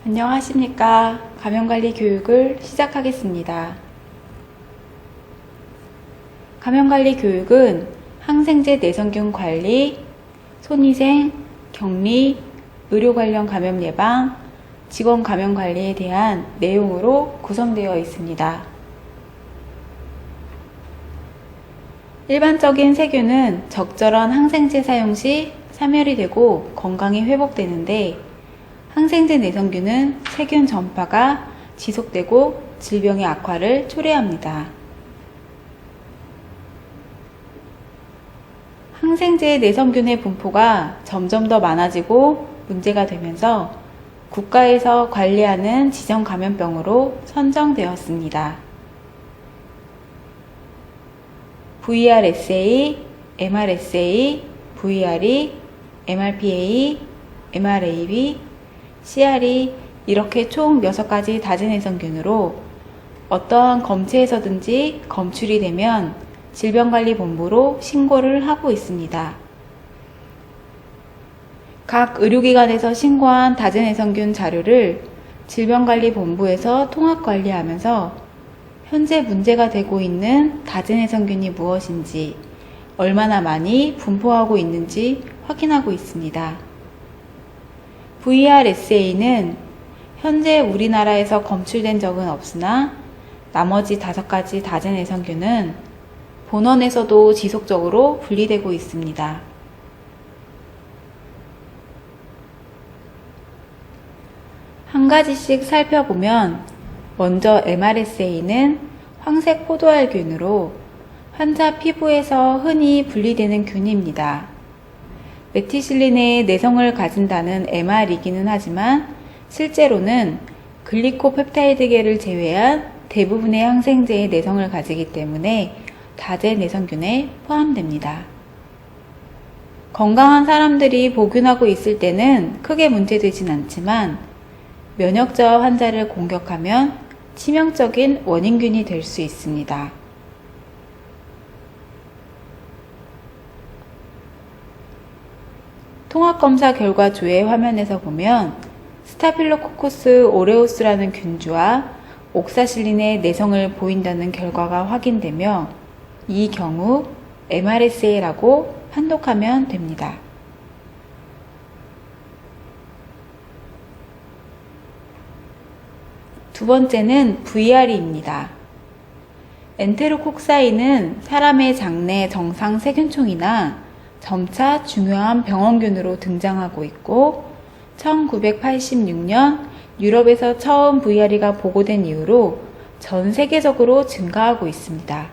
안녕하십니까. 감염관리 교육을 시작하겠습니다. 감염관리 교육은 항생제 내성균 관리, 손위생, 격리, 의료 관련 감염 예방, 직원 감염 관리에 대한 내용으로 구성되어 있습니다. 일반적인 세균은 적절한 항생제 사용 시 사멸이 되고 건강이 회복되는데, 항생제 내성균은 세균 전파가 지속되고 질병의 악화를 초래합니다. 항생제 내성균의 분포가 점점 더 많아지고 문제가 되면서 국가에서 관리하는 지정 감염병으로 선정되었습니다. VRSA, MRSA, VRE, MRPA, MRAB, CRE 이렇게 총 6가지 다진내성균으로 어떠한 검체에서든지 검출이 되면 질병관리본부로 신고를 하고 있습니다. 각 의료기관에서 신고한 다진내성균 자료를 질병관리본부에서 통합관리하면서 현재 문제가 되고 있는 다진내성균이 무엇인지, 얼마나 많이 분포하고 있는지 확인하고 있습니다. VRSA는 현재 우리나라에서 검출된 적은 없으나 나머지 5가지 다진내성균은 본원에서도 지속적으로 분리되고 있습니다. 한 가지씩 살펴보면, 먼저 MRSA는 황색 포도알균으로 환자 피부에서 흔히 분리되는 균입니다. 메티실린의 내성을 가진다는 MR이기는 하지만 실제로는 글리코펩타이드계를 제외한 대부분의 항생제의 내성을 가지기 때문에 다제내성균에 포함됩니다. 건강한 사람들이 복균하고 있을 때는 크게 문제되진 않지만 면역저하 환자를 공격하면 치명적인 원인균이 될 수 있습니다. 통합검사 결과 조회 화면에서 보면 스타필로코커스 오레우스라는 균주와 옥사실린의 내성을 보인다는 결과가 확인되며, 이 경우 MRSA라고 판독하면 됩니다. 두 번째는 VRE입니다. 엔테로콕사이는 사람의 장내 정상 세균총이나 점차 중요한 병원균으로 등장하고 있고, 1986년 유럽에서 처음 VRE가 보고된 이후로 전 세계적으로 증가하고 있습니다.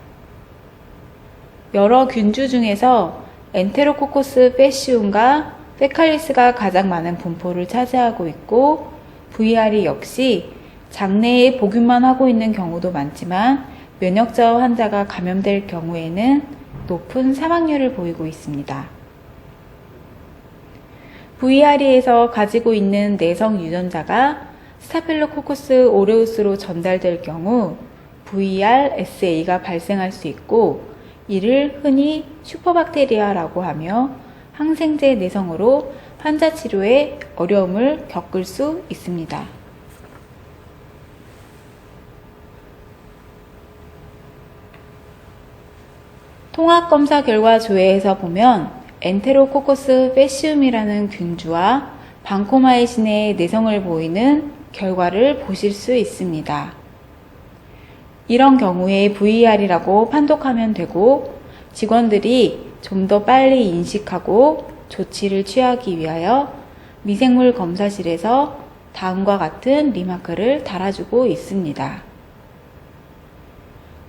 여러 균주 중에서 엔테로코커스 페시움과 페칼리스가 가장 많은 분포를 차지하고 있고, VRE 역시 장내에 복균만 하고 있는 경우도 많지만 면역저하 환자가 감염될 경우에는 높은 사망률을 보이고 있습니다. VRE에서 가지고 있는 내성 유전자가 스타필로코커스 오레우스로 전달될 경우 VRSA가 발생할 수 있고, 이를 흔히 슈퍼박테리아라고 하며 항생제 내성으로 환자 치료에 어려움을 겪을 수 있습니다. 통합검사 결과 조회에서 보면 엔테로코커스 페시움이라는 균주와 방코마이신의 내성을 보이는 결과를 보실 수 있습니다. 이런 경우에 VR이라고 판독하면 되고, 직원들이 좀 더 빨리 인식하고 조치를 취하기 위하여 미생물 검사실에서 다음과 같은 리마크를 달아주고 있습니다.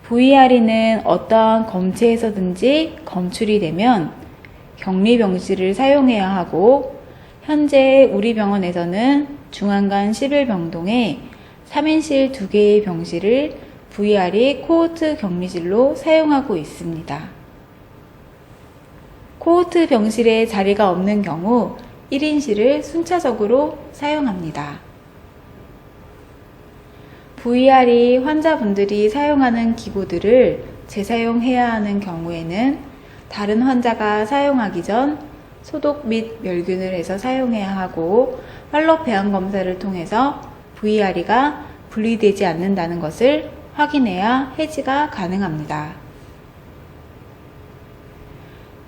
VRE는 어떠한 검체에서든지 검출이 되면 격리병실을 사용해야 하고, 현재 우리 병원에서는 중앙간 11병동에 3인실 2개의 병실을 VRE 코호트 격리실로 사용하고 있습니다. 코호트 병실에 자리가 없는 경우 1인실을 순차적으로 사용합니다. VRE 환자분들이 사용하는 기구들을 재사용해야 하는 경우에는 다른 환자가 사용하기 전 소독 및 멸균을 해서 사용해야 하고, 팔로 배양 검사를 통해서 VRE가 분리되지 않는다는 것을 확인해야 해지가 가능합니다.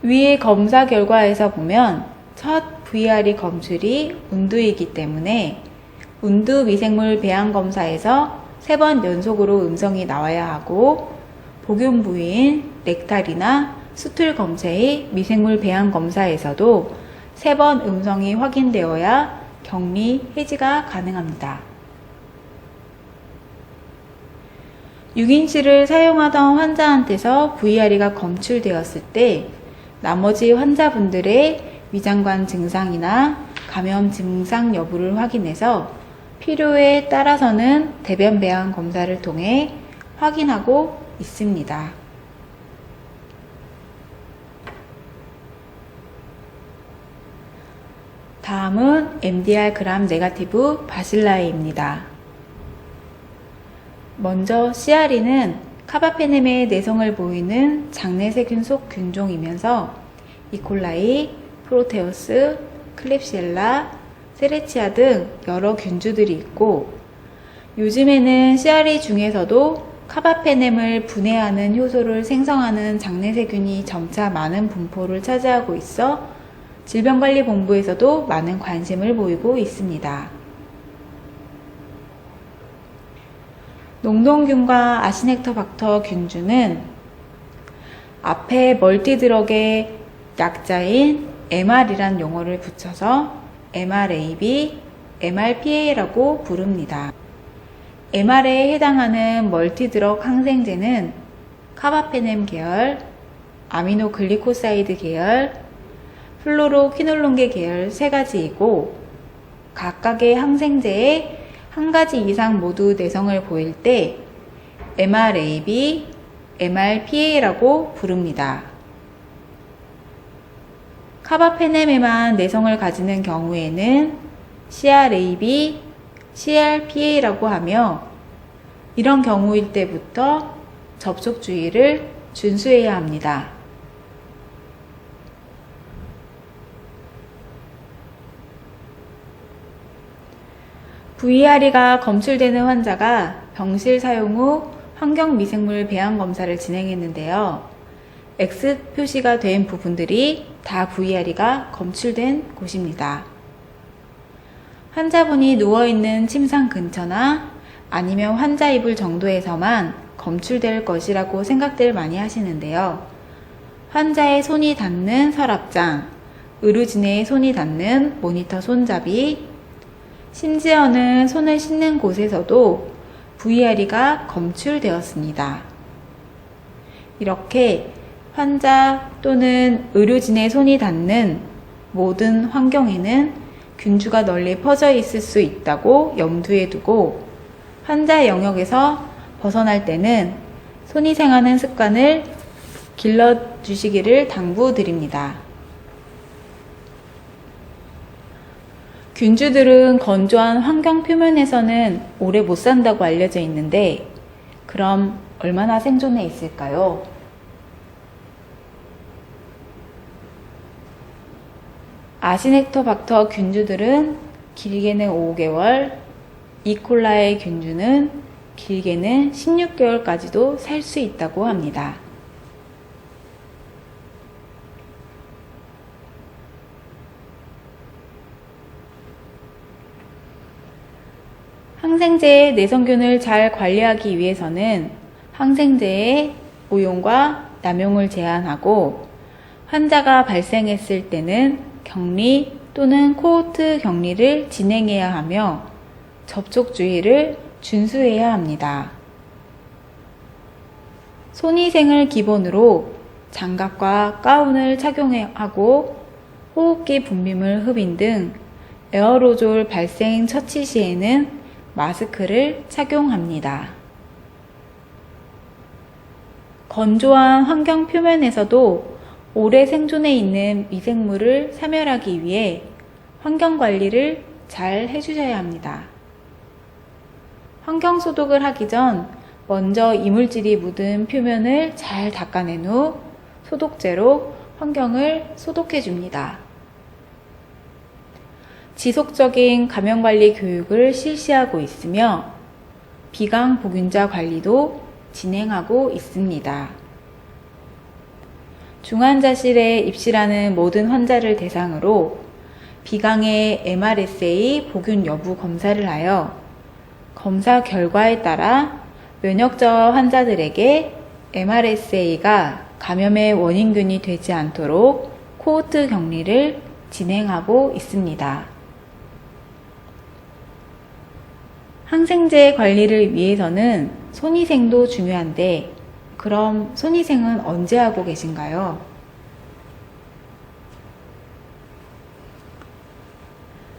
위의 검사 결과에서 보면 첫 VRE 검출이 운두이기 때문에 운두 미생물 배양 검사에서 3번 연속으로 음성이 나와야 하고 복용 부위인 렉탈이나 수틀 검체의 미생물 배양 검사에서도 3번 음성이 확인되어야 격리 해지가 가능합니다. 6인치를 사용하던 환자한테서 VRE가 검출되었을 때 나머지 환자분들의 위장관 증상이나 감염 증상 여부를 확인해서 필요에 따라서는 대변 배양 검사를 통해 확인하고 있습니다. 다음은 MDR gram 네거티브 바실라이입니다. 먼저 CRE는 카바페넴의 내성을 보이는 장내세균 속 균종이면서 이콜라이, 프로테우스, 클립시엘라, 세레치아 등 여러 균주들이 있고 요즘에는 CRE 중에서도 카바페넴을 분해하는 효소를 생성하는 장내세균이 점차 많은 분포를 차지하고 있어 질병관리본부에서도 많은 관심을 보이고 있습니다. 농동균과 아시넥터박터 균주는 앞에 멀티드럭의 약자인 MR이란 용어를 붙여서 MRAB, MRPA라고 부릅니다. MR에 해당하는 멀티드럭 항생제는 카바페넴 계열, 아미노글리코사이드 계열, 플로로퀴놀론계 계열 3가지이고 각각의 항생제에 한 가지 이상 모두 내성을 보일 때 MRAB, MRPA라고 부릅니다. 카바페넴에만 내성을 가지는 경우에는 CRAB, CRPA라고 하며 이런 경우일 때부터 접촉 주의를 준수해야 합니다. VRE가 검출되는 환자가 병실 사용 후 환경미생물 배양 검사를 진행했는데요. X 표시가 된 부분들이 다 VRE가 검출된 곳입니다. 환자분이 누워있는 침상 근처나 아니면 환자 이불 정도에서만 검출될 것이라고 생각들 많이 하시는데요. 환자의 손이 닿는 서랍장, 의료진의 손이 닿는 모니터 손잡이, 심지어는 손을 씻는 곳에서도 VRE가 검출되었습니다. 이렇게 환자 또는 의료진의 손이 닿는 모든 환경에는 균주가 널리 퍼져 있을 수 있다고 염두에 두고 환자 영역에서 벗어날 때는 손이 생하는 습관을 길러주시기를 당부드립니다. 균주들은 건조한 환경 표면에서는 오래 못 산다고 알려져 있는데 그럼 얼마나 생존해 있을까요? 아시넥터박터 균주들은 길게는 5개월, 이콜라이 균주는 길게는 16개월까지도 살 수 있다고 합니다. 항생제의 내성균을 잘 관리하기 위해서는 항생제의 오용과 남용을 제한하고 환자가 발생했을 때는 격리 또는 코호트 격리를 진행해야 하며 접촉 주의를 준수해야 합니다. 손위생을 기본으로 장갑과 가운을 착용하고 호흡기 분비물 흡인 등 에어로졸 발생 처치 시에는 마스크를 착용합니다. 건조한 환경 표면에서도 오래 생존해 있는 미생물을 사멸하기 위해 환경관리를 잘 해주셔야 합니다. 환경소독을 하기 전 먼저 이물질이 묻은 표면을 잘 닦아낸 후 소독제로 환경을 소독해 줍니다. 지속적인 감염관리 교육을 실시하고 있으며 비강 보균자 관리도 진행하고 있습니다. 중환자실에 입실하는 모든 환자를 대상으로 비강의 MRSA 보균 여부 검사를 하여 검사 결과에 따라 면역저하 환자들에게 MRSA가 감염의 원인균이 되지 않도록 코호트 격리를 진행하고 있습니다. 항생제 관리를 위해서는 손위생도 중요한데 그럼 손위생은 언제 하고 계신가요?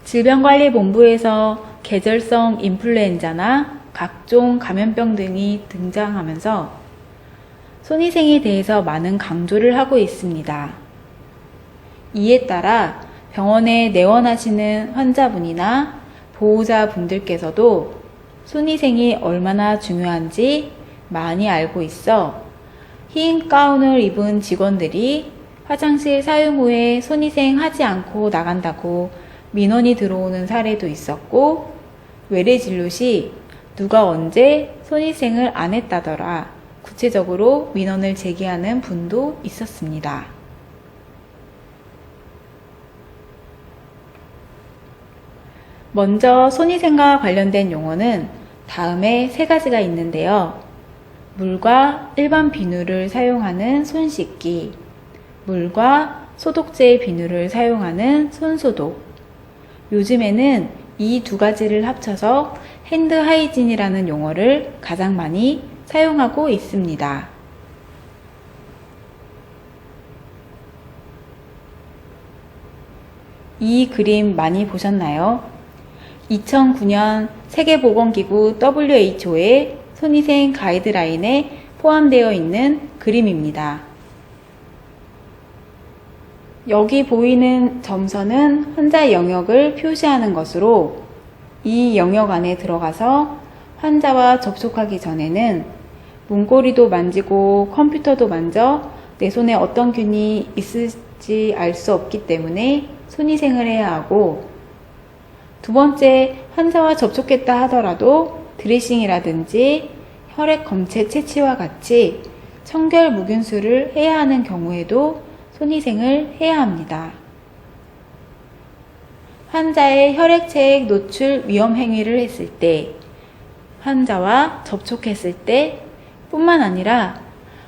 질병관리본부에서 계절성 인플루엔자나 각종 감염병 등이 등장하면서 손위생에 대해서 많은 강조를 하고 있습니다. 이에 따라 병원에 내원하시는 환자분이나 보호자분들께서도 손위생이 얼마나 중요한지 많이 알고 있어 흰 가운을 입은 직원들이 화장실 사용 후에 손위생 하지 않고 나간다고 민원이 들어오는 사례도 있었고, 외래진료 시 누가 언제 손위생을 안 했다더라 구체적으로 민원을 제기하는 분도 있었습니다. 먼저 손위생과 관련된 용어는 다음에 3가지가 있는데요. 물과 일반 비누를 사용하는 손 씻기, 물과 소독제 비누를 사용하는 손소독. 요즘에는 이 2가지를 합쳐서 핸드 하이진이라는 용어를 가장 많이 사용하고 있습니다. 이 그림 많이 보셨나요? 2009년 세계보건기구 WHO의 손위생 가이드라인에 포함되어 있는 그림입니다. 여기 보이는 점선은 환자 영역을 표시하는 것으로 이 영역 안에 들어가서 환자와 접촉하기 전에는 문고리도 만지고 컴퓨터도 만져 내 손에 어떤 균이 있을지 알 수 없기 때문에 손위생을 해야 하고, 2번째, 환자와 접촉했다 하더라도 드레싱이라든지 혈액 검체 채취와 같이 청결 무균수를 해야 하는 경우에도 손위생을 해야 합니다. 환자의 혈액체액 노출 위험 행위를 했을 때, 환자와 접촉했을 때 뿐만 아니라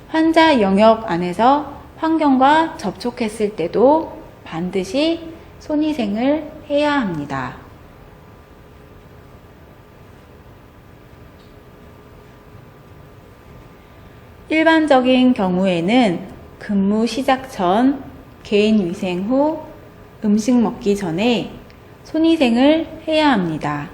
환자 영역 안에서 환경과 접촉했을 때도 반드시 손위생을 해야 합니다. 일반적인 경우에는 근무 시작 전, 개인 위생 후, 음식 먹기 전에 손위생을 해야 합니다.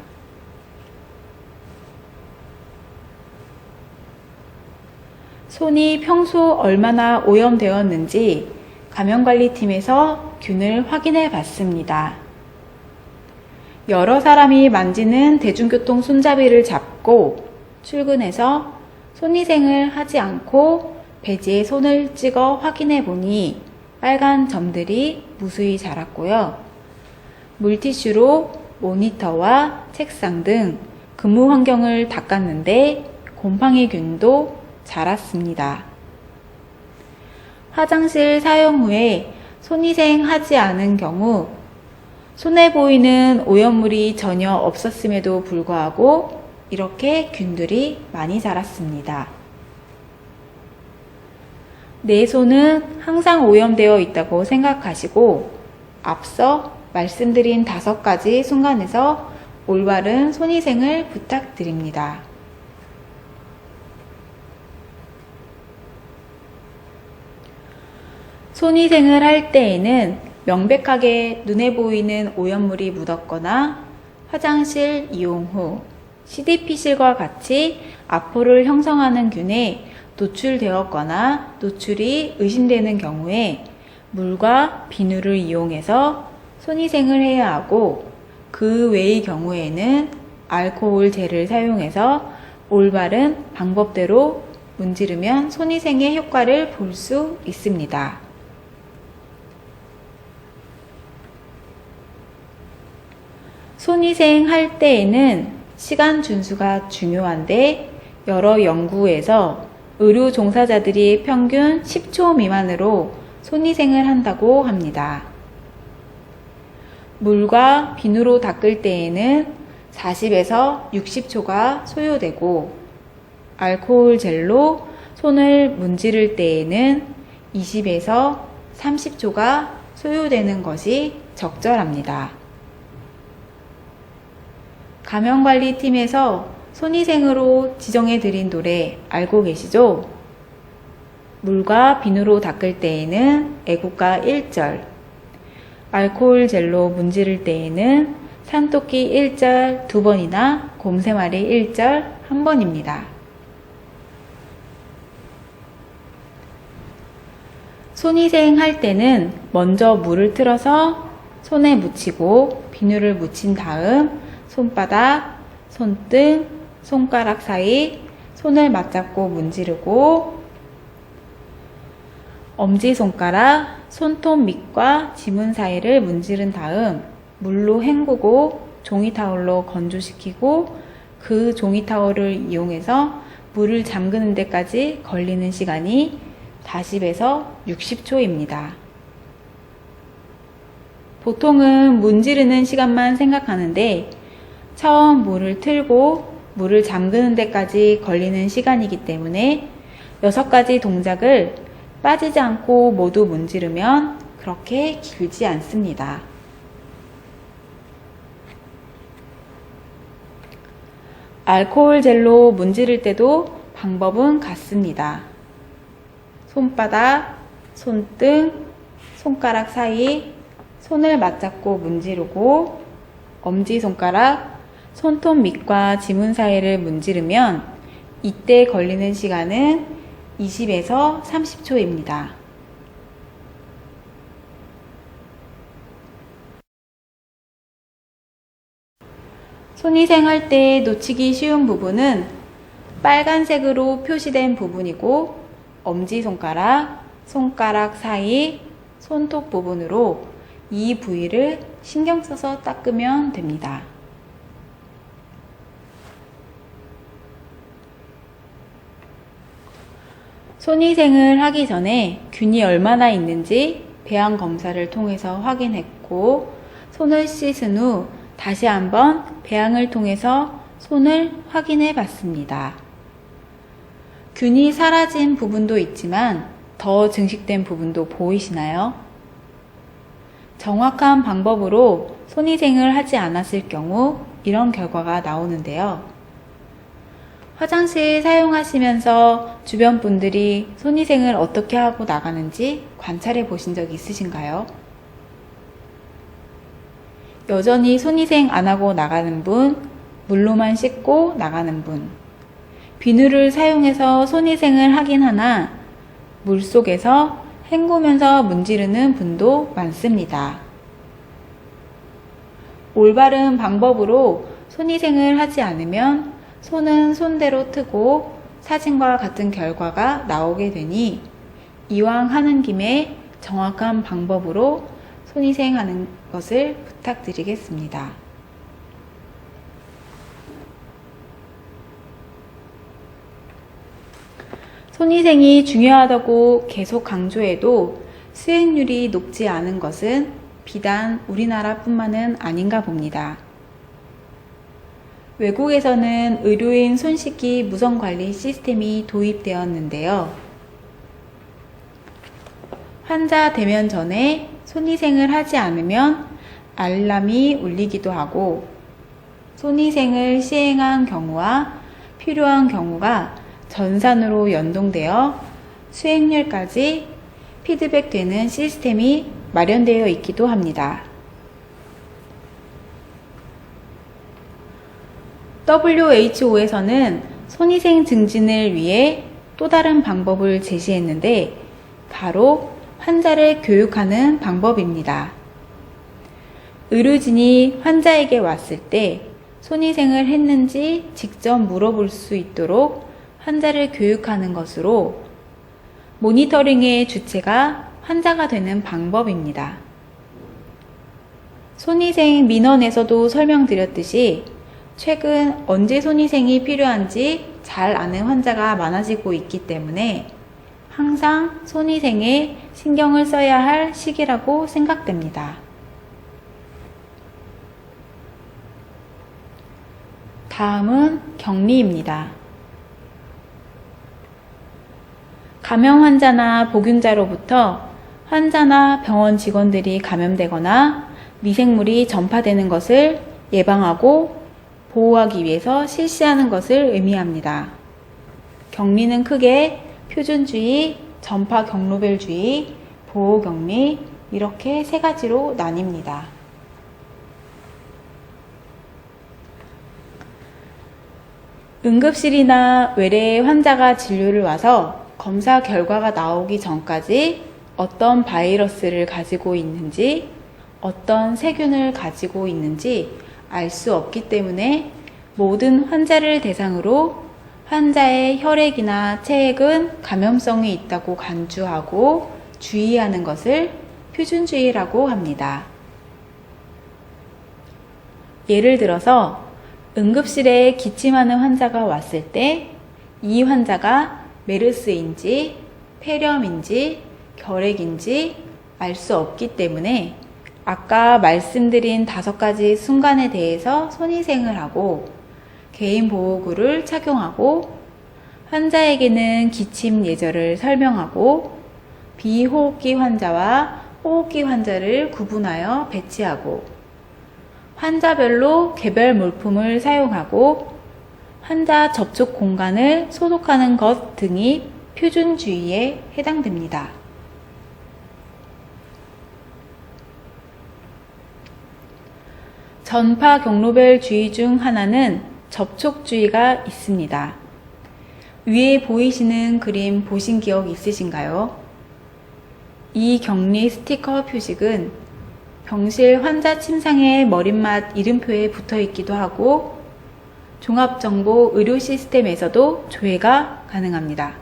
손이 평소 얼마나 오염되었는지 감염관리팀에서 균을 확인해 봤습니다. 여러 사람이 만지는 대중교통 손잡이를 잡고 출근해서 손위생을 하지 않고 배지에 손을 찍어 확인해 보니 빨간 점들이 무수히 자랐고요. 물티슈로 모니터와 책상 등 근무 환경을 닦았는데 곰팡이균도 자랐습니다. 화장실 사용 후에 손위생 하지 않은 경우 손에 보이는 오염물이 전혀 없었음에도 불구하고 이렇게 균들이 많이 자랐습니다. 내 손은 항상 오염되어 있다고 생각하시고 앞서 말씀드린 5가지 순간에서 올바른 손위생을 부탁드립니다. 손위생을 할 때에는 명백하게 눈에 보이는 오염물이 묻었거나 화장실 이용 후 CDP실과 같이 아포를 형성하는 균에 노출되었거나 노출이 의심되는 경우에 물과 비누를 이용해서 손위생을 해야 하고, 그 외의 경우에는 알코올 젤을 사용해서 올바른 방법대로 문지르면 손위생의 효과를 볼 수 있습니다. 손위생 할 때에는 시간 준수가 중요한데 여러 연구에서 의료 종사자들이 평균 10초 미만으로 손위생을 한다고 합니다. 물과 비누로 닦을 때에는 40에서 60초가 소요되고 알코올 젤로 손을 문지를 때에는 20에서 30초가 소요되는 것이 적절합니다. 감염관리팀에서 손위생으로 지정해드린 노래 알고 계시죠? 물과 비누로 닦을 때에는 애국가 1절, 알코올 젤로 문지를 때에는 산토끼 1절 2번이나 곰새말이 1절 1번입니다. 손위생 할 때는 먼저 물을 틀어서 손에 묻히고 비누를 묻힌 다음 손바닥, 손등, 손가락 사이 손을 맞잡고 문지르고 엄지손가락, 손톱 밑과 지문 사이를 문지른 다음 물로 헹구고 종이타올로 건조시키고 그 종이타올을 이용해서 물을 잠그는 데까지 걸리는 시간이 40에서 60초입니다. 보통은 문지르는 시간만 생각하는데 처음 물을 틀고 물을 잠그는 데까지 걸리는 시간이기 때문에 6가지 동작을 빠지지 않고 모두 문지르면 그렇게 길지 않습니다. 알코올 젤로 문지를 때도 방법은 같습니다. 손바닥, 손등, 손가락 사이 손을 맞잡고 문지르고 엄지손가락, 손톱 밑과 지문 사이를 문지르면 이때 걸리는 시간은 20에서 30초입니다. 손위생 할 때 놓치기 쉬운 부분은 빨간색으로 표시된 부분이고 엄지손가락, 손가락 사이, 손톱 부분으로 이 부위를 신경 써서 닦으면 됩니다. 손위생을 하기 전에 균이 얼마나 있는지 배양 검사를 통해서 확인했고 손을 씻은 후 다시 한번 배양을 통해서 손을 확인해 봤습니다. 균이 사라진 부분도 있지만 더 증식된 부분도 보이시나요? 정확한 방법으로 손위생을 하지 않았을 경우 이런 결과가 나오는데요. 화장실 사용하시면서 주변 분들이 손위생을 어떻게 하고 나가는지 관찰해 보신 적 있으신가요? 여전히 손위생 안 하고 나가는 분, 물로만 씻고 나가는 분, 비누를 사용해서 손위생을 하긴 하나 물속에서 헹구면서 문지르는 분도 많습니다. 올바른 방법으로 손위생을 하지 않으면 손은 손대로 트고 사진과 같은 결과가 나오게 되니 이왕 하는 김에 정확한 방법으로 손위생하는 것을 부탁드리겠습니다. 손위생이 중요하다고 계속 강조해도 수행률이 높지 않은 것은 비단 우리나라뿐만은 아닌가 봅니다. 외국에서는 의료인 손 씻기 무선관리 시스템이 도입되었는데요. 환자 대면 전에 손위생을 하지 않으면 알람이 울리기도 하고 손위생을 시행한 경우와 필요한 경우가 전산으로 연동되어 수행률까지 피드백되는 시스템이 마련되어 있기도 합니다. WHO에서는 손위생 증진을 위해 또 다른 방법을 제시했는데 바로 환자를 교육하는 방법입니다. 의료진이 환자에게 왔을 때 손위생을 했는지 직접 물어볼 수 있도록 환자를 교육하는 것으로 모니터링의 주체가 환자가 되는 방법입니다. 손위생 민원에서도 설명드렸듯이 최근 언제 손위생이 필요한지 잘 아는 환자가 많아지고 있기 때문에 항상 손위생에 신경을 써야 할 시기라고 생각됩니다. 다음은 격리입니다. 감염 환자나 보균자로부터 환자나 병원 직원들이 감염되거나 미생물이 전파되는 것을 예방하고 보호하기 위해서 실시하는 것을 의미합니다. 격리는 크게 표준주의, 전파 경로별주의, 보호격리 이렇게 세 가지로 나뉩니다. 응급실이나 외래에 환자가 진료를 와서 검사 결과가 나오기 전까지 어떤 바이러스를 가지고 있는지, 어떤 세균을 가지고 있는지 알 수 없기 때문에 모든 환자를 대상으로 환자의 혈액이나 체액은 감염성이 있다고 간주하고 주의하는 것을 표준주의라고 합니다. 예를 들어서 응급실에 기침하는 환자가 왔을 때 이 환자가 메르스인지 폐렴인지 결핵인지 알 수 없기 때문에 아까 말씀드린 5가지 순간에 대해서 손위생을 하고 개인보호구를 착용하고 환자에게는 기침 예절을 설명하고 비호흡기 환자와 호흡기 환자를 구분하여 배치하고 환자별로 개별 물품을 사용하고 환자 접촉 공간을 소독하는 것 등이 표준주의에 해당됩니다. 전파 경로별 주의 중 하나는 접촉주의가 있습니다. 위에 보이시는 그림 보신 기억 있으신가요? 이 격리 스티커 표식은 병실 환자 침상의 머릿맛 이름표에 붙어 있기도 하고 종합정보 의료 시스템에서도 조회가 가능합니다.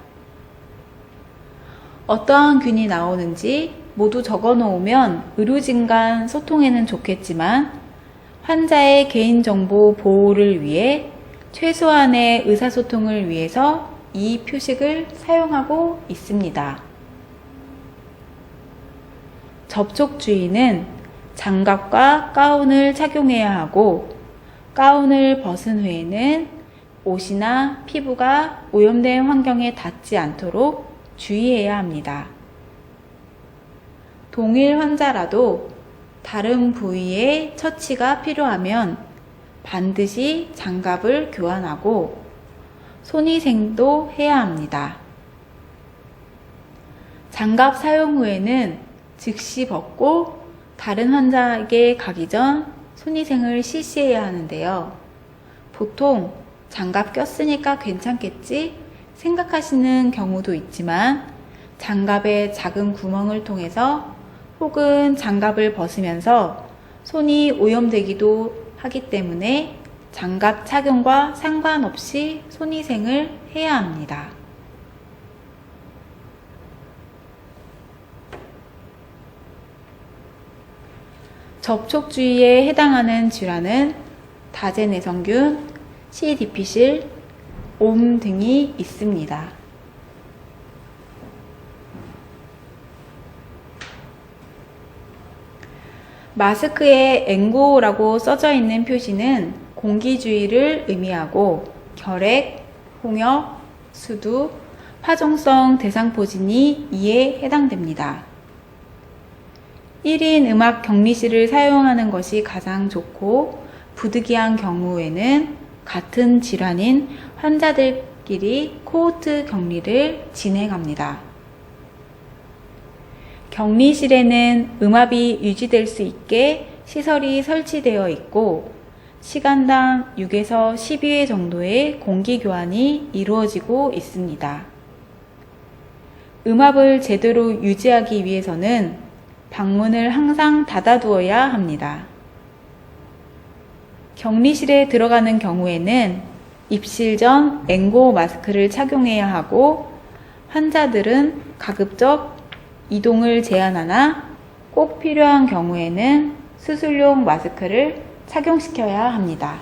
어떠한 균이 나오는지 모두 적어 놓으면 의료진 간 소통에는 좋겠지만 환자의 개인정보 보호를 위해 최소한의 의사소통을 위해서 이 표식을 사용하고 있습니다. 접촉주의는 장갑과 가운을 착용해야 하고 가운을 벗은 후에는 옷이나 피부가 오염된 환경에 닿지 않도록 주의해야 합니다. 동일 환자라도 다른 부위의 처치가 필요하면 반드시 장갑을 교환하고 손위생도 해야 합니다. 장갑 사용 후에는 즉시 벗고 다른 환자에게 가기 전 손위생을 실시해야 하는데요. 보통 장갑 꼈으니까 괜찮겠지 생각하시는 경우도 있지만 장갑의 작은 구멍을 통해서 혹은 장갑을 벗으면서 손이 오염되기도 하기 때문에 장갑 착용과 상관없이 손위생을 해야 합니다. 접촉주의에 해당하는 질환은 다제내성균, C. 디피실, 옴 등이 있습니다. 마스크에 N95라고 써져 있는 표시는 공기주의를 의미하고 결핵, 홍역, 수두, 파종성 대상포진이 이에 해당됩니다. 1인 음악 격리실을 사용하는 것이 가장 좋고 부득이한 경우에는 같은 질환인 환자들끼리 코호트 격리를 진행합니다. 격리실에는 음압이 유지될 수 있게 시설이 설치되어 있고 시간당 6에서 12회 정도의 공기 교환이 이루어지고 있습니다. 음압을 제대로 유지하기 위해서는 방문을 항상 닫아두어야 합니다. 격리실에 들어가는 경우에는 입실 전 N95 마스크를 착용해야 하고 환자들은 가급적 이동을 제한하나 꼭 필요한 경우에는 수술용 마스크를 착용시켜야 합니다.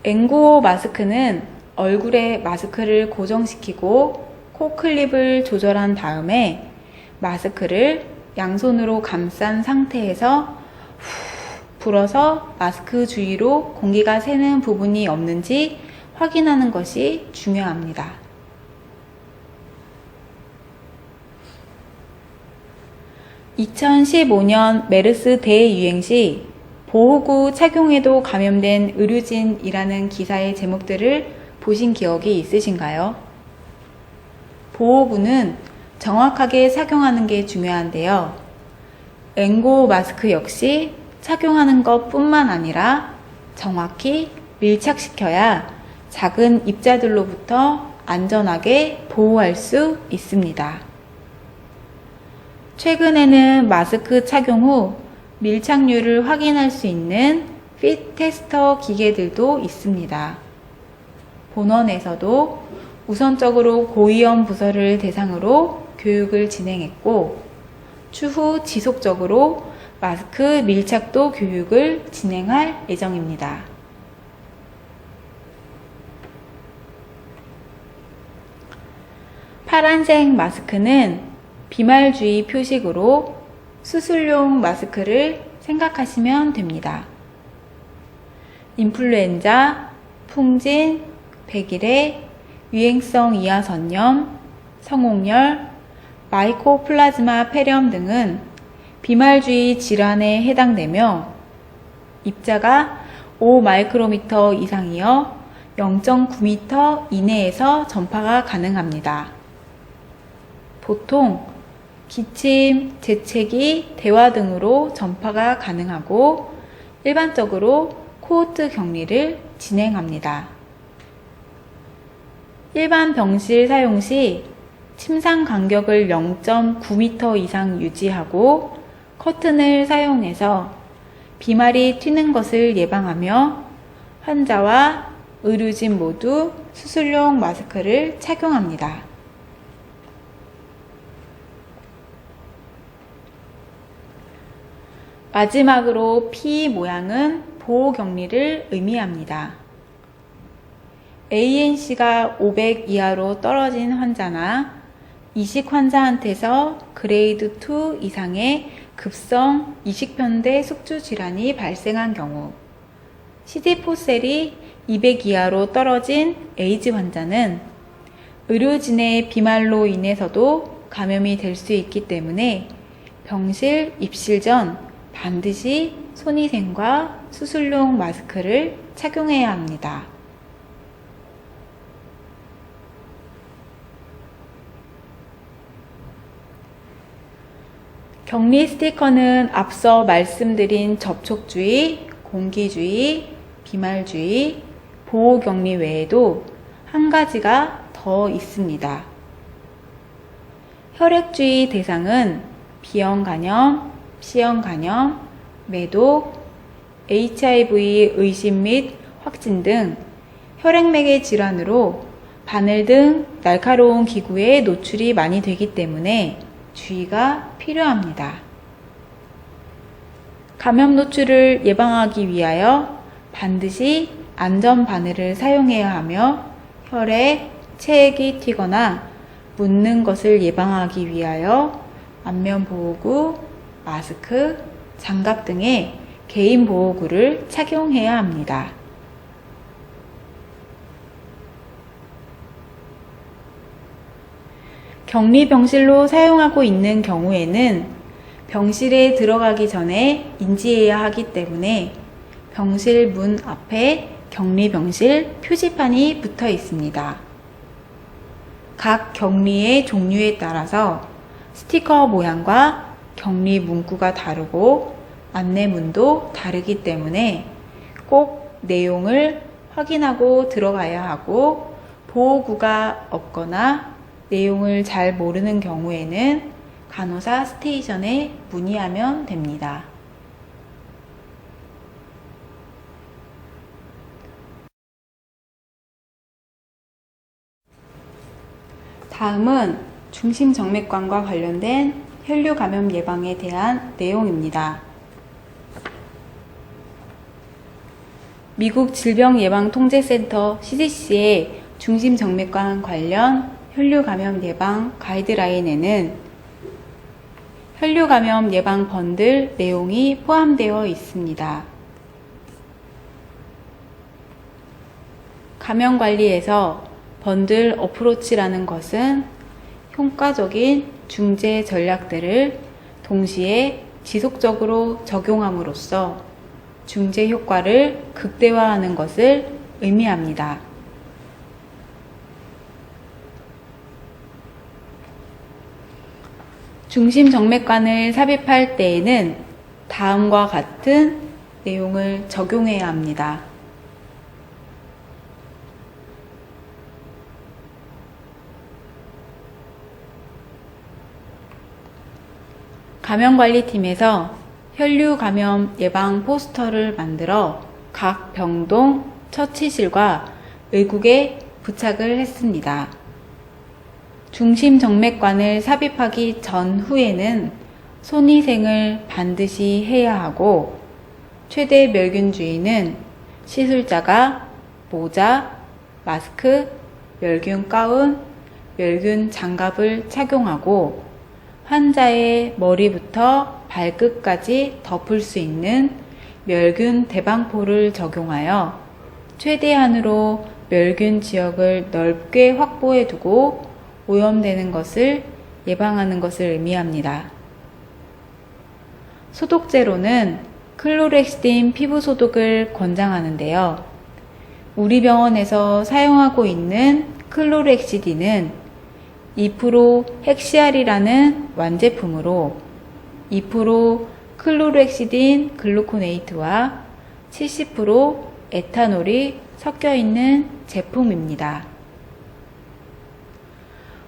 N95 마스크는 얼굴에 마스크를 고정시키고 코 클립을 조절한 다음에 마스크를 양손으로 감싼 상태에서 후 불어서 마스크 주위로 공기가 새는 부분이 없는지 확인하는 것이 중요합니다. (2015년) 메르스 대유행 시 보호구 착용에도 감염된 의료진이라는 기사의 제목들을 보신 기억이 있으신가요? 보호구는 정확하게 착용하는 게 중요한데요. N95 마스크 역시 착용하는 것 뿐만 아니라 정확히 밀착시켜야 작은 입자들로부터 안전하게 보호할 수 있습니다. 최근에는 마스크 착용 후 밀착률을 확인할 수 있는 핏 테스터 기계들도 있습니다. 본원에서도 우선적으로 고위험 부서를 대상으로 교육을 진행했고, 추후 지속적으로 마스크 밀착도 교육을 진행할 예정입니다. 파란색 마스크는 비말주의 표식으로 수술용 마스크를 생각하시면 됩니다. 인플루엔자, 풍진, 백일해, 유행성 이하선염, 성홍열, 마이코플라즈마 폐렴 등은 비말주의 질환에 해당되며 입자가 5마이크로미터 이상이어 0.9m 이내에서 전파가 가능합니다. 보통 기침, 재채기, 대화 등으로 전파가 가능하고 일반적으로 코호트 격리를 진행합니다. 일반 병실 사용 시 침상 간격을 0.9m 이상 유지하고 커튼을 사용해서 비말이 튀는 것을 예방하며 환자와 의료진 모두 수술용 마스크를 착용합니다. 마지막으로 P 모양은 보호격리를 의미합니다. ANC가 500 이하로 떨어진 환자나 이식 환자한테서 그레이드 2 이상의 급성 이식변대 숙주 질환이 발생한 경우, CD4셀이 200 이하로 떨어진 에이즈 환자는 의료진의 비말로 인해서도 감염이 될 수 있기 때문에 병실 입실 전 반드시 손위생과 수술용 마스크를 착용해야 합니다. 격리 스티커는 앞서 말씀드린 접촉주의, 공기주의, 비말주의, 보호격리 외에도 한 가지가 더 있습니다. 혈액주의 대상은 B형 간염, C형 간염, 매독, HIV 의심 및 확진 등 혈액맥의 질환으로 바늘 등 날카로운 기구에 노출이 많이 되기 때문에 주의가 필요합니다. 감염 노출을 예방하기 위하여 반드시 안전 바늘을 사용해야 하며 혈액, 체액이 튀거나 묻는 것을 예방하기 위하여 안면 보호구, 마스크, 장갑 등의 개인 보호구를 착용해야 합니다. 격리병실로 사용하고 있는 경우에는 병실에 들어가기 전에 인지해야 하기 때문에 병실 문 앞에 격리병실 표지판이 붙어 있습니다. 각 격리의 종류에 따라서 스티커 모양과 격리 문구가 다르고 안내문도 다르기 때문에 꼭 내용을 확인하고 들어가야 하고, 보호구가 없거나 내용을 잘 모르는 경우에는 간호사 스테이션에 문의하면 됩니다. 다음은 중심정맥관과 관련된 혈류 감염 예방에 대한 내용입니다. 미국 질병예방통제센터 CDC의 중심정맥관 관련 혈류 감염 예방 가이드라인에는 혈류 감염 예방 번들 내용이 포함되어 있습니다. 감염 관리에서 번들 어프로치라는 것은 효과적인 중재 전략들을 동시에 지속적으로 적용함으로써 중재 효과를 극대화하는 것을 의미합니다. 중심정맥관을 삽입할 때에는 다음과 같은 내용을 적용해야 합니다. 감염관리팀에서 혈류 감염 예방 포스터를 만들어 각 병동, 처치실과 의국에 부착을 했습니다. 중심정맥관을 삽입하기 전후에는 손위생을 반드시 해야 하고 최대 멸균주의는 시술자가 모자, 마스크, 멸균 가운, 멸균 장갑을 착용하고 환자의 머리부터 발끝까지 덮을 수 있는 멸균 대방포를 적용하여 최대한으로 멸균 지역을 넓게 확보해 두고 오염되는 것을 예방하는 것을 의미합니다. 소독제로는 클로렉시딘 피부 소독을 권장하는데요. 우리 병원에서 사용하고 있는 클로렉시딘은 2% 헥시알이라는 완제품으로 2% 클로렉시딘 글루코네이트와 70% 에탄올이 섞여 있는 제품입니다.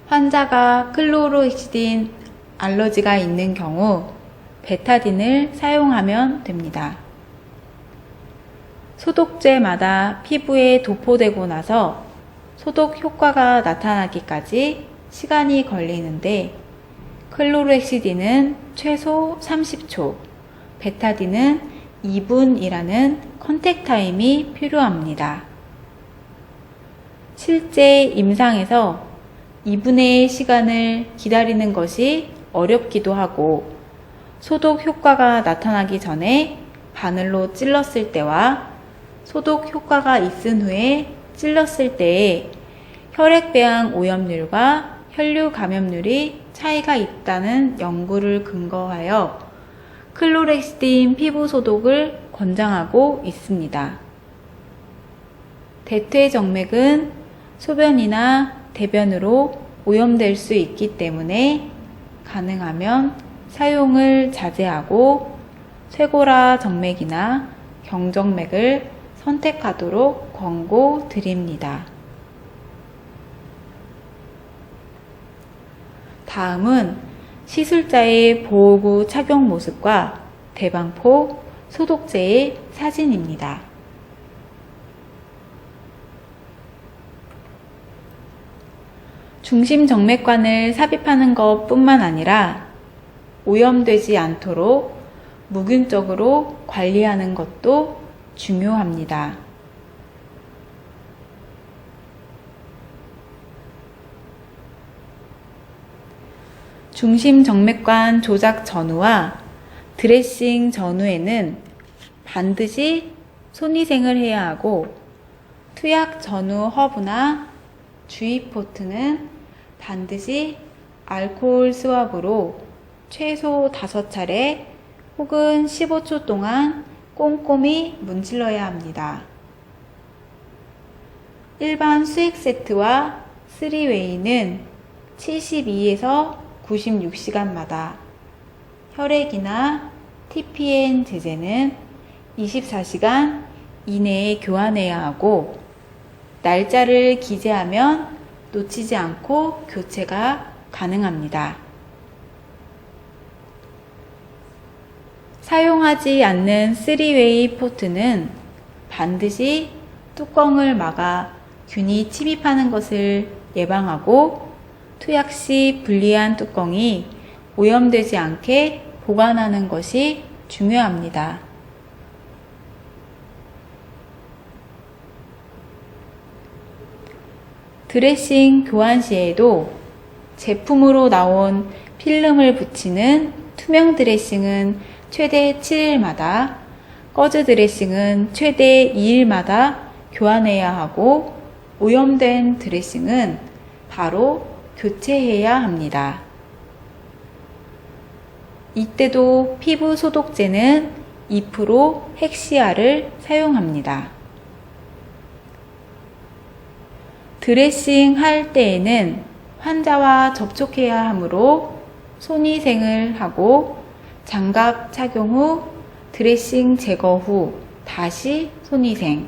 환자가 클로렉시딘 알러지가 있는 경우 베타딘을 사용하면 됩니다. 소독제마다 피부에 도포되고 나서 소독 효과가 나타나기까지 시간이 걸리는데 클로렉시딘은 최소 30초, 베타딘은 2분이라는 컨택 타임이 필요합니다. 실제 임상에서 2분의 시간을 기다리는 것이 어렵기도 하고 소독 효과가 나타나기 전에 바늘로 찔렀을 때와 소독 효과가 있은 후에 찔렀을 때의 혈액배양 오염률과 혈류 감염률이 차이가 있다는 연구를 근거하여 클로렉시딘 피부 소독을 권장하고 있습니다. 대퇴정맥은 소변이나 대변으로 오염될 수 있기 때문에 가능하면 사용을 자제하고 쇄골화 정맥이나 경정맥을 선택하도록 권고드립니다. 다음은 시술자의 보호구 착용 모습과 대방포, 소독제의 사진입니다. 중심정맥관을 삽입하는 것뿐만 아니라 오염되지 않도록 무균적으로 관리하는 것도 중요합니다. 중심정맥관 조작 전후와 드레싱 전후에는 반드시 손위생을 해야 하고 투약 전후 허브나 주입 포트는 반드시 알코올 스왑으로 최소 5차례 혹은 15초 동안 꼼꼼히 문질러야 합니다. 일반 수액 세트와 3웨이는 72에서 96시간마다, 혈액이나 TPN 제제는 24시간 이내에 교환해야 하고 날짜를 기재하면 놓치지 않고 교체가 가능합니다. 사용하지 않는 3웨이 포트는 반드시 뚜껑을 막아 균이 침입하는 것을 예방하고 투약 시 분리한 뚜껑이 오염되지 않게 보관하는 것이 중요합니다. 드레싱 교환 시에도 제품으로 나온 필름을 붙이는 투명 드레싱은 최대 7일마다, 꺼즈 드레싱은 최대 2일마다 교환해야 하고, 오염된 드레싱은 바로 교체해야 합니다. 이때도 피부 소독제는 2% 헥시아를 사용합니다. 드레싱 할 때에는 환자와 접촉해야 하므로 손위생을 하고, 장갑 착용 후, 드레싱 제거 후 다시 손위생,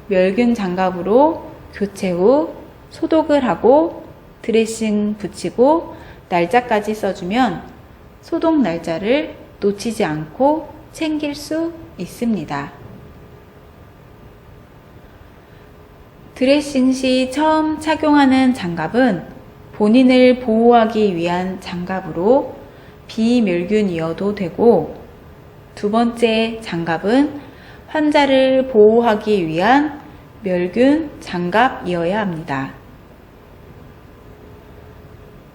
멸균 장갑으로 교체 후 소독을 하고 드레싱 붙이고 날짜까지 써주면 소독 날짜를 놓치지 않고 챙길 수 있습니다. 드레싱 시 처음 착용하는 장갑은 본인을 보호하기 위한 장갑으로 비멸균이어도 되고, 두 번째 장갑은 환자를 보호하기 위한 멸균 장갑이어야 합니다.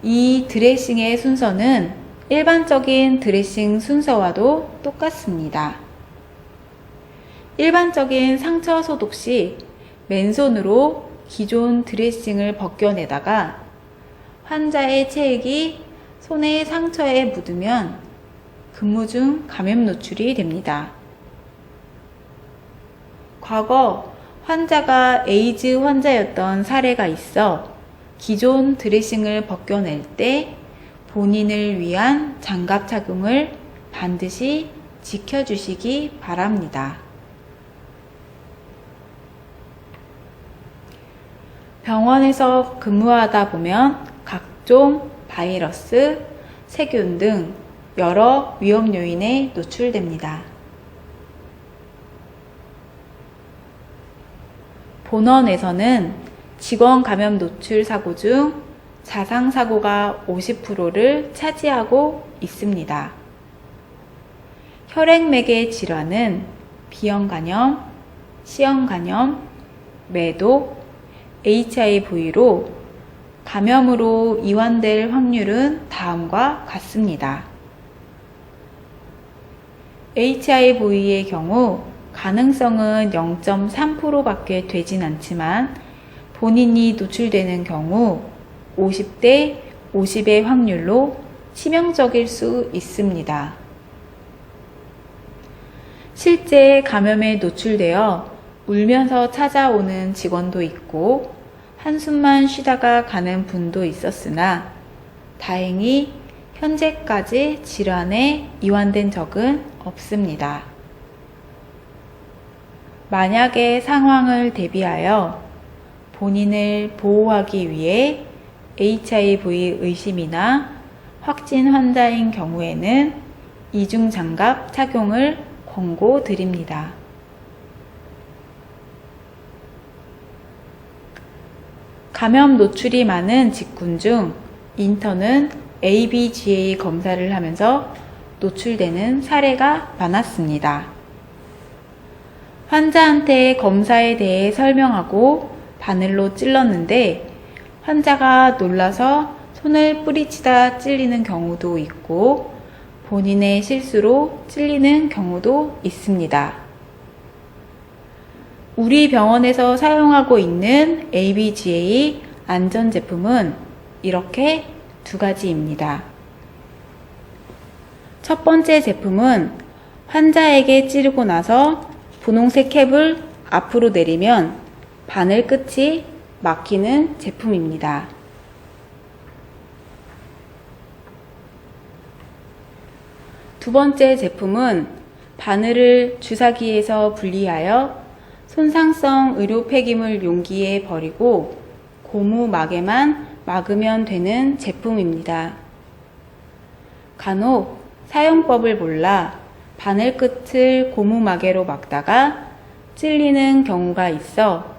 이 드레싱의 순서는 일반적인 드레싱 순서와도 똑같습니다. 일반적인 상처 소독 시 맨손으로 기존 드레싱을 벗겨내다가 환자의 체액이 손의 상처에 묻으면 근무 중 감염 노출이 됩니다. 과거 환자가 에이즈 환자였던 사례가 있어 기존 드레싱을 벗겨낼 때 본인을 위한 장갑 착용을 반드시 지켜주시기 바랍니다. 병원에서 근무하다 보면 각종 바이러스, 세균 등 여러 위험 요인에 노출됩니다. 본원에서는 직원 감염 노출 사고 중 자상 사고가 50%를 차지하고 있습니다. 혈액맥의 질환은 비형 간염, C형 간염, 매독, HIV로 감염으로 이완될 확률은 다음과 같습니다. HIV의 경우 가능성은 0.3%밖에 되진 않지만 본인이 노출되는 경우 50대 50의 확률로 치명적일 수 있습니다. 실제 감염에 노출되어 울면서 찾아오는 직원도 있고 한숨만 쉬다가 가는 분도 있었으나 다행히 현재까지 질환에 이완된 적은 없습니다. 만약의 상황을 대비하여 본인을 보호하기 위해 HIV 의심이나 확진 환자인 경우에는 이중 장갑 착용을 권고드립니다. 감염 노출이 많은 직군 중 인턴은 ABGA 검사를 하면서 노출되는 사례가 많았습니다. 환자한테 검사에 대해 설명하고 바늘로 찔렀는데 환자가 놀라서 손을 뿌리치다 찔리는 경우도 있고 본인의 실수로 찔리는 경우도 있습니다. 우리 병원에서 사용하고 있는 ABGA 안전제품은 이렇게 두 가지입니다. 첫 번째 제품은 환자에게 찌르고 나서 분홍색 캡을 앞으로 내리면 바늘 끝이 막히는 제품입니다. 두 번째 제품은 바늘을 주사기에서 분리하여 손상성 의료 폐기물 용기에 버리고 고무막에만 막으면 되는 제품입니다. 간혹 사용법을 몰라 바늘 끝을 고무마개로 막다가 찔리는 경우가 있어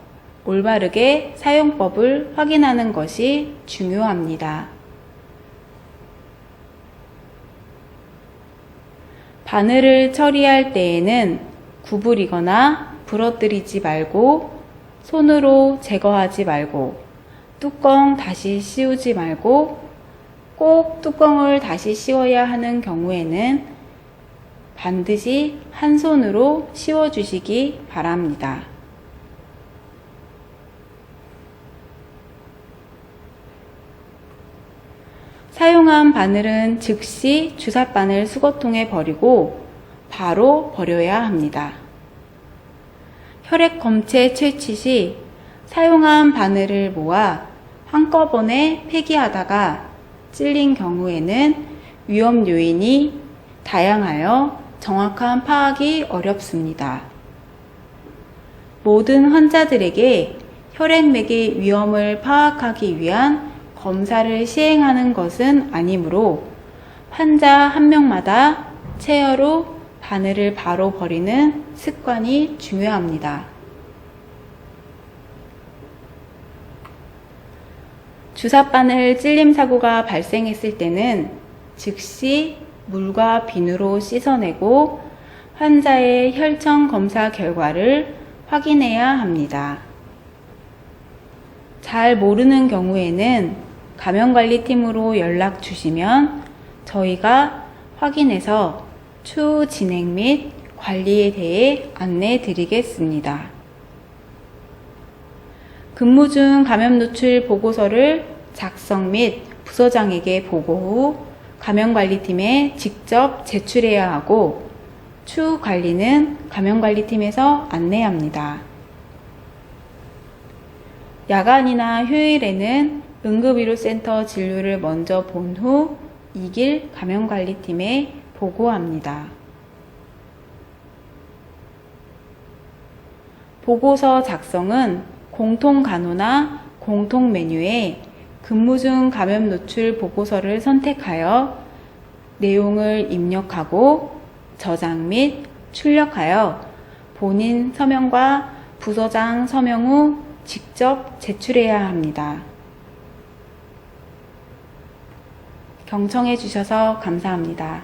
올바르게 사용법을 확인하는 것이 중요합니다. 바늘을 처리할 때에는 구부리거나 부러뜨리지 말고 손으로 제거하지 말고 뚜껑 다시 씌우지 말고 꼭 뚜껑을 다시 씌워야 하는 경우에는 반드시 한 손으로 씌워주시기 바랍니다. 사용한 바늘은 즉시 주삿바늘 수거통에 버리고 바로 버려야 합니다. 혈액 검체 채취 시 사용한 바늘을 모아 한꺼번에 폐기하다가 찔린 경우에는 위험 요인이 다양하여 정확한 파악이 어렵습니다. 모든 환자들에게 혈액맥의 위험을 파악하기 위한 검사를 시행하는 것은 아니므로 환자 한 명마다 체여로 바늘을 바로 버리는 습관이 중요합니다. 주삿바늘 찔림 사고가 발생했을 때는 즉시 물과 비누로 씻어내고 환자의 혈청 검사 결과를 확인해야 합니다. 잘 모르는 경우에는 감염관리팀으로 연락 주시면 저희가 확인해서 추후 진행 및 관리에 대해 안내 드리겠습니다. 근무 중 감염 노출 보고서를 작성 및 부서장에게 보고 후 감염관리팀에 직접 제출해야 하고 추후 관리는 감염관리팀에서 안내합니다. 야간이나 휴일에는 응급의료센터 진료를 먼저 본 후 2길 감염관리팀에 보고합니다. 보고서 작성은 공통간호나 공통메뉴에 근무 중 감염 노출 보고서를 선택하여 내용을 입력하고 저장 및 출력하여 본인 서명과 부서장 서명 후 직접 제출해야 합니다. 경청해 주셔서 감사합니다.